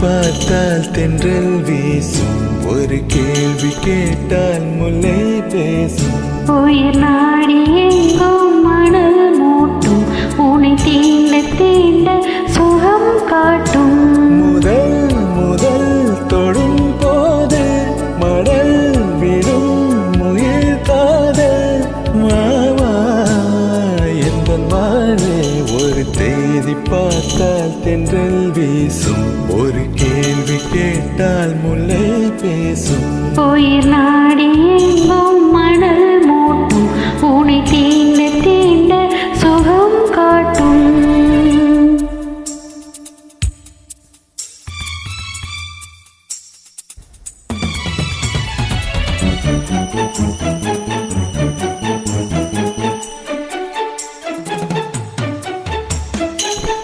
பார்த்தால் தென்றல் வீசும், ஒரு கேள்வி கேட்டால் முல்லை பேசும். உயிர் நாடி எங்கும் மணல் மூட்டும், உன்னை தீண்ட தீண்ட சுகம் காட்டும். முதல் முதல் தொடும் போது மடல் விடும் முயல் காதல். மாவா எந்த வாழே, ஒரு தேதி பார்த்தால் தென்றல் வீசும், ஒரு கேள்வி கேட்டால் முல்லை பேசும். உயிர் நாடி எங்கும் மணல் மூட்டும், உன்னை தீண்ட தீண்ட சுகம் காட்டும்.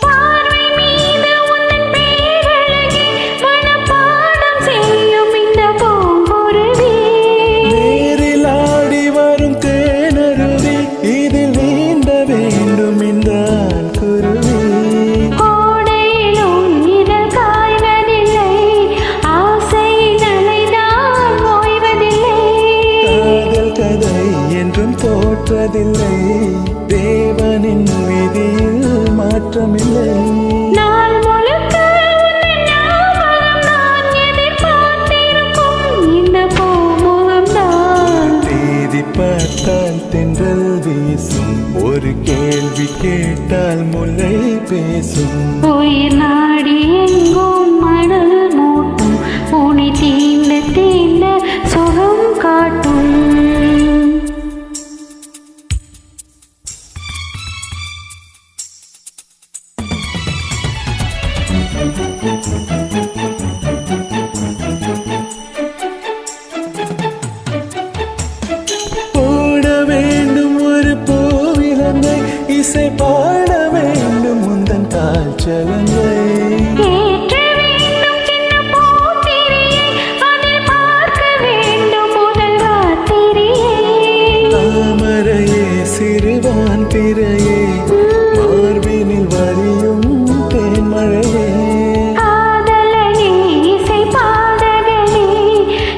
பார்வை மீது உந்தன் பேரழகே, மனப்பாடம் செய்யும் இந்த பூங்குருவி. நேரில் ஆடி வரும் தேனருவி, இதில் நீந்த வேண்டும் இந்த குருவி. கோடையிலும் இதழ் காய்வதில்லை, ஆசையின் அலைதான் ஓய்வதில்லை. காதல் கதை என்றும் தோற்றதில்லை, தேவனின் விதியில் மாற்றமில்லை. நாள் முழுக்க உந்தன் ஞாபகம் நான் எதிர்பார்த்திருக்கும் இந்த பூமுகம்தான். தேதி பார்த்தால் தென்றல் வீசும், ஒரு கேள்வி கேட்டால் முல்லை பேசும். உயிர் நாடி எங்கும் மணல் மூட்டும், உன்னை தீண்ட தீண்ட சுகம் காட்டும். போட வேண்டும் ஒரு பூவிலங்கை, இசை பாட வேண்டும் முந்தன் காய்ச்சலங்கை. ஏற்ற வேண்டும் சின்ன பூத்திரியை, அதில் பார்க்க வேண்டும் முதல் ராத்திரியை. தாமரையே சிறுவான் பிறையே, மார்பினில் வரியும் தேன்மழையே. காதலனே இசை பாடகனே,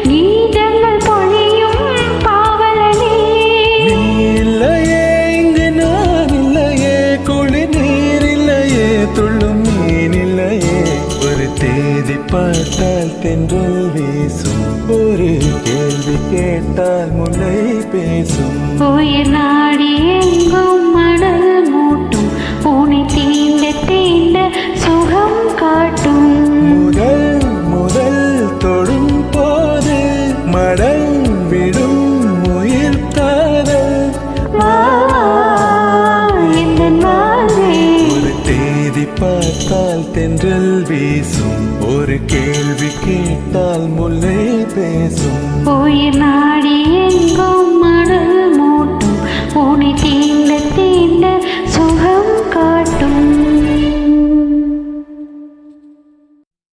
கீதங்கள் பொழியும் பாவலனே. நீ இல்லையே இங்கு நான் இல்லையே, குளிர் நீர் இல்லையே, துள்ளும் மீன் இல்லையே. ஒரு தேதி பார்த்தால் தென்றல் வீசும், ஒரு கேள்வி கேட்டால் முல்லை பேசும். உயிர் நாடி எங்கும் மணல் மூட்டும், உன்னை தீண்ட தீண்ட சுகம் காட்டும். முதல் முதல் தொடும் போது மடல் விடும் முயல் காதல். வா, எந்தன் வாழ்வே. ஒரு தேதி பார்த்தால் தென்றல் வீசும், ஒரு கேள்வி கேட்டால் முல்லை பேசும். உயிர் நாடி எங்கும்